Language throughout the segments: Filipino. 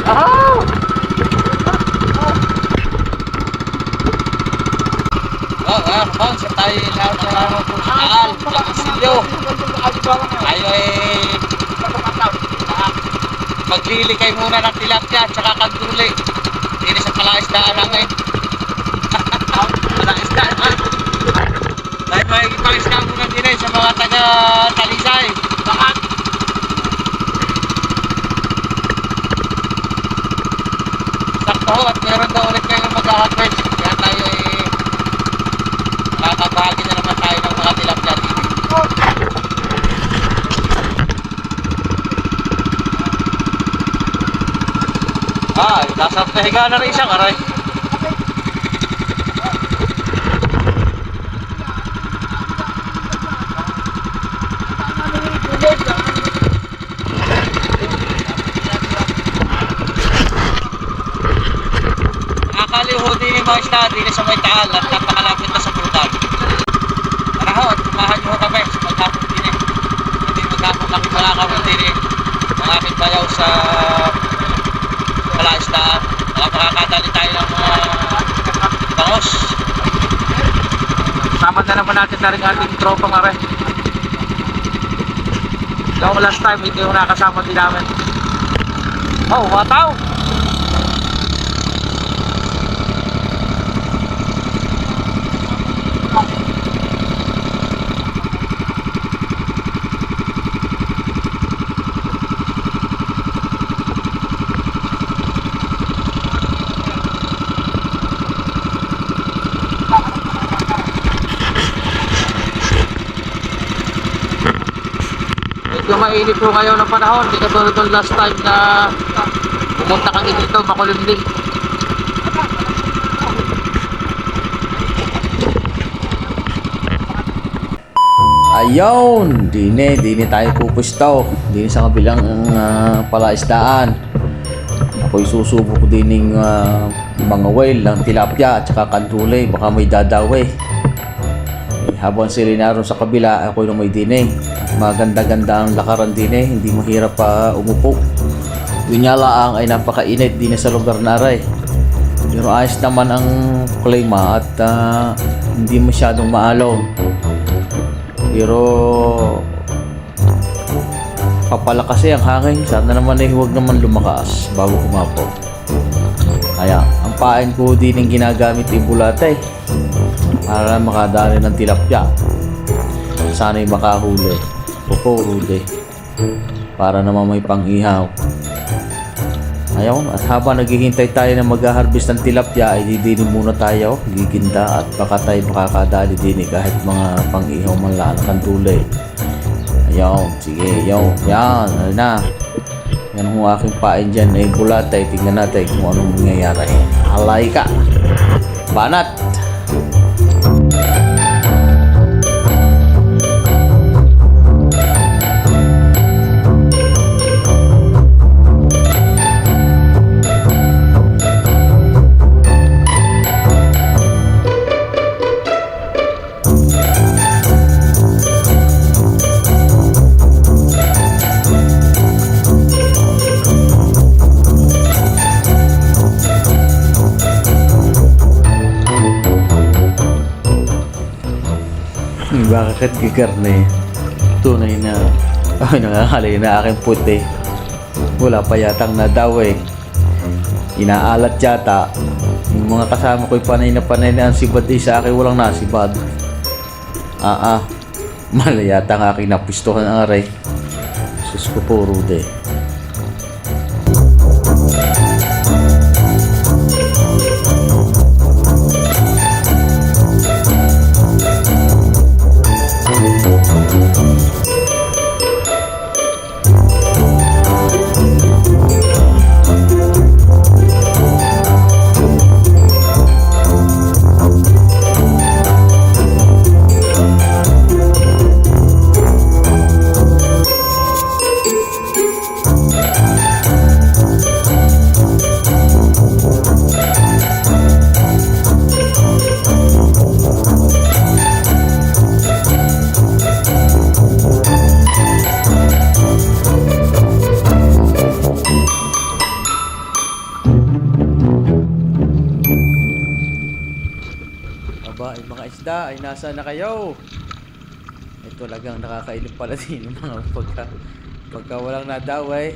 Oh! Sa tayo lahat na pustaal, pagkasilyo. Tayo ay maglilikay muna ng tilapia at saka kanduli. Hindi sa palaisdaan namin. Palaisdaan. Dahil may ipaisdaan muna din sa mga taga-talisay. Bakit? Sakto at meron daw ulit kayo mag-harvest. Kaya tayo ay nakakabahagi na naman tayo ng mga tilapia dito. Nasa nahiga na rin isang aray. Nakakaliho din yung mga isda din sa may taal at napakalapit na sa pulutan. Tara ho at tumahan nyo kami sa maghapon din eh. Hindi maghapon kami malakawin din eh. Ang aking bayaw sa palaisdaan. Makakadali tayo ng mga bangos. Sama na naman natin na rin ating tropang are. Yung last time hindi yung nakasama din namin. Oh, wataw! Medyo mainit po ngayon ng panahon, hindi katulad ng last time na pumunta kami dito, makulimlim. Ayun, dini tayo pupustaw. Dini sa kabilang palaisdaan. Ako'y susubok din ng mga whale ng tilapia at saka kandulay, baka may dadaw eh. Habang sila naroon sa kabila, ako'y may dini. Maganda-ganda ang lakaran din eh, hindi mahirap pa umupo. Yun nga lang ay napakainit din sa lugar na aray. Pero ayos naman ang klima at hindi masyadong maalaw. Pero papala kasi ang hangin, sana naman ay huwag naman lumakas bago kumapo. Kaya ang pain ko din ang ginagamit ay bulate para makadali ng tilapia. Sana'y makahuli. Pupuruli para naman may pang-ihaw. Ayun, at habang naghihintay tayo na mag-harvest ng tilapia ay didinin muna tayo, giginda at baka tayo makakadali din kahit mga pang-ihaw man lang ng dulay. Ayun, sige, ayun, yan, ano na. Yan ang aking pain dyan ay bulatay. Tingnan natin kung anong nangyayari. Alay ka, banat. Bakit gigarne? Tunay na nangangalay na aking puti. Wala pa yatang nadaw eh. Inaalat yata. Yung mga kasama ko'y panay na ang sibad eh, sa akin walang nasibad. Mala yata ang aking napistuhan ang aray. Sus ko po rude. isda ay nasa na kayo? Ito talagang nakakailip pala din yung mga pagka walang nadaway.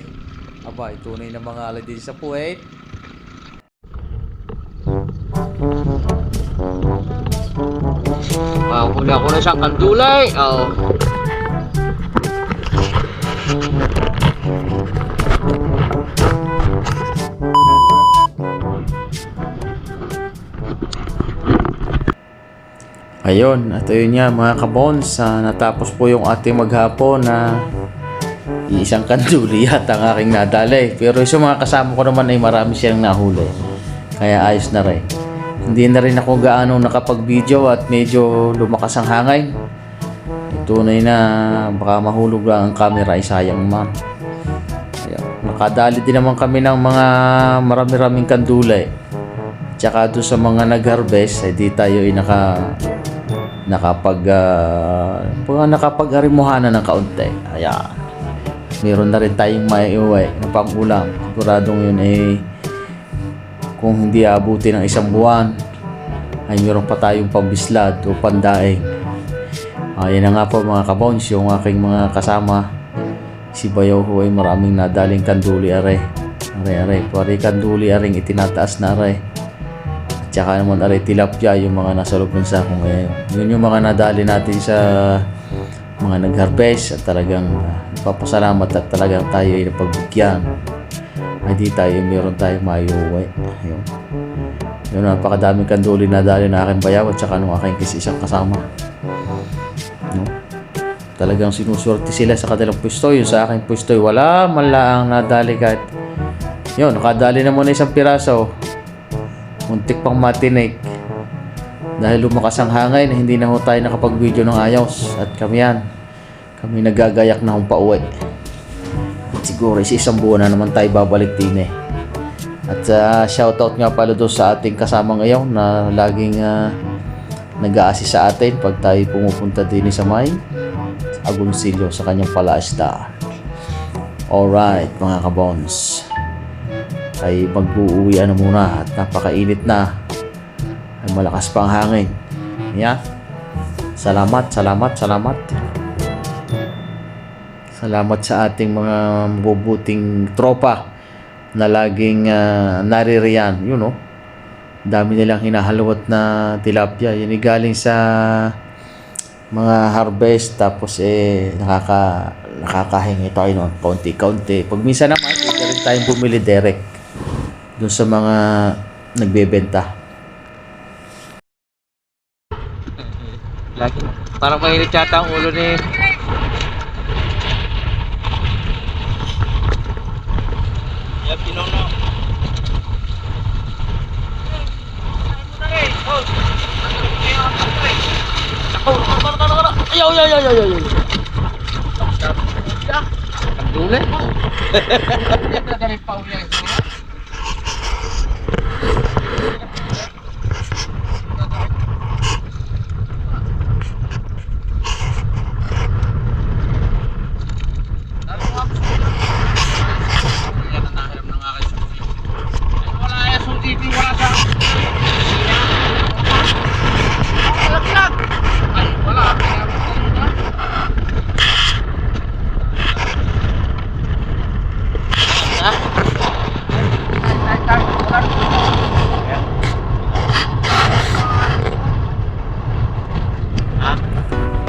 Aba, tunay na mga alay din sa puwet. Huli ako na isang kandulay. Oh. Ayun, at ayun nga mga kabons, natapos po yung ating maghapon na isang kanduli at ang aking nadalay. Pero yung mga kasama ko naman ay marami siyang nahuli. Kaya ayos na rin. Hindi na rin ako gaano nakapag-video at medyo lumakas ang hangin. Tunay na baka mahulog lang ang camera ay sayang man. Ayun, nakadali din naman kami ng mga marami-raming kandulay. Tsaka doon sa mga nag-harvest, ay di tayo ay nakapag-arimuhanan ng kaunti. Ayan. Meron na rin tayong maiuwi na pang-ulam. Siguradong yun kung hindi abuti ng isang buwan, ay meron pa tayong pambislad o pandaing. Yan na nga po mga kabons, yung aking mga kasama. Si Bayaw ho ay maraming nadaling kanduli are. Pari kanduli aring itinataas na are. Tsaka naman aray tilapia, yung mga nasa loob ng sakong ngayon. Yun yung mga nadali natin sa mga nag-harvest at talagang papasalamat at talagang tayo ay napagbigyan. Ay di tayo, meron tayo mayuwi. Ayun. Yun, napakadaming kanduli nadali na aking bayaw at saka nung aking isang kasama. No? Talagang sinusurti sila sa kanilang pwesto. Yung sa aking pwesto, wala man lang nadali kahit. Yun, nakadali na muna isang piraso. Muntik pang matinik dahil lumakas ang hangin, hindi na ho tayo nakapag-video ng ayos at kami nagagayak na hong pauwi at siguro isang buwan na naman tayo babalik din at shoutout nga pala doon sa ating kasama ngayon na laging nag-a-assist sa atin pag tayo pumupunta din sa may Agoncillo sa kanyang palaisda. Alright mga kabons, ay mag-uuwi na muna at napakainit na, ay malakas pa ang hangin. Yeah. Salamat sa ating mga mabubuting tropa na laging naririyan, you know. Dami nilang hinahalawat na tilapia. Yan galing sa mga harvest, tapos nakakahingi tayo ng kaunti-kaunti. Pag minsan naman, pwede rin tayong bumili direct doon sa mga nagbebenta. Lagi. Parang mainit yata ang ulo ni... Yan, pinono. Ayaw. Ang dule.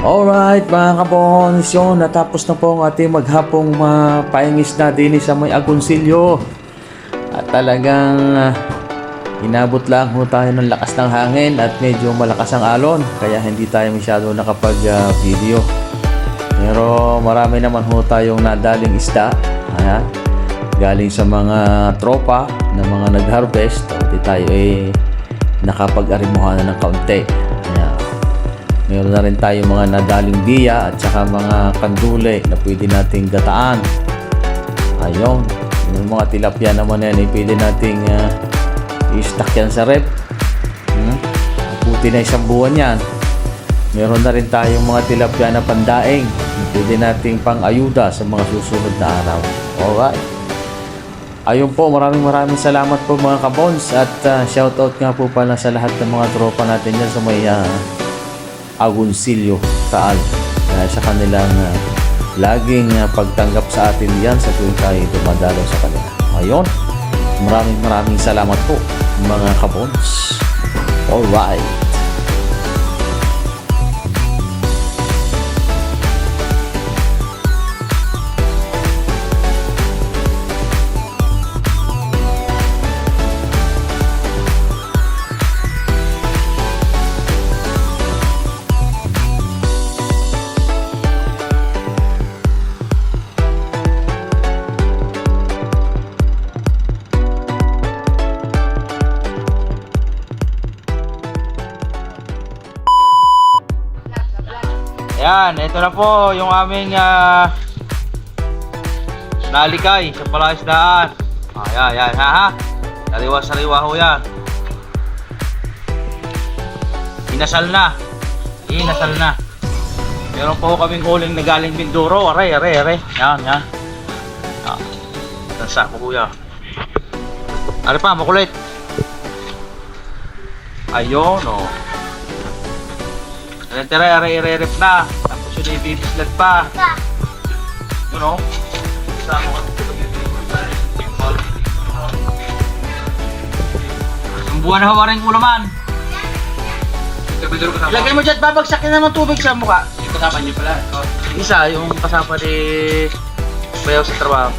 Alright mga kabons, yun, natapos na po ang ating maghapong paingis na din sa may Agoncillo. At talagang inabot lang ho tayo ng lakas ng hangin at medyo malakas ang alon, kaya hindi tayo masyado nakapag-video. Pero marami naman ho tayong nadaling isda. Ayan. Galing sa mga tropa na mga nag-harvest, hindi tayo nakapag-arimuhan ng kaunti. Ayan. Meron na rin tayo mga nadaling biya at saka mga kandule na pwede nating gataan. Ayun. Yung mga tilapia naman yan, pwede nating i-stack yan sa rep. Puti na isang buwan yan. Meron na rin tayong mga tilapia na pandaing. Pwede nating pang-ayuda sa mga susunod na araw. Alright. Ayun po, maraming salamat po mga kabons. At shoutout nga po pala sa lahat ng mga tropa natin dyan sa may Agoncillo Taal. Dahil sa kanilang laging pagtanggap sa atin diyan sa tuwing tayo dumadalaw sa kanila. Ngayon, maraming salamat po mga kabons. Alright. Ayan, ito na po yung aming nalikay sa palaisdaan. Ayan, ha. Sariwa-sariwa ho yan. Inasal na. Meron po kaming huling na galing Mindoro. Are. Yan. Tansa ko kuya. Are pa, makulit. Ayun, oh. Tira, are-rep na. Tapos yun ibibislat pa. Yun, oh. Ang buwan na hawaring ulaman. Ilagay mo dyan, babagsakin naman tubig sa mukha. Yung kasama niyo pala. Isa, yung kasama ni Bayaw sa trabaho.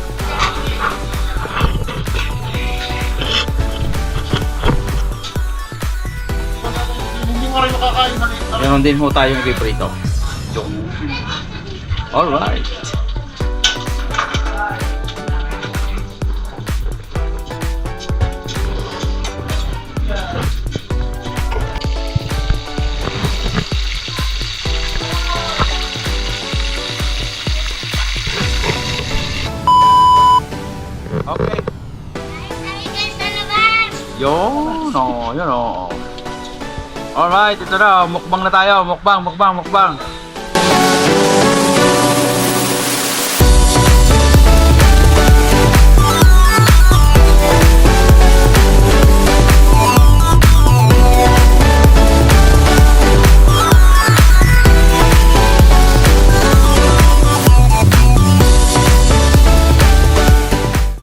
Meron din ho tayong ipiprito. Alright. Okay. Yun o. Alright, ito na. Mukbang na tayo. Mukbang.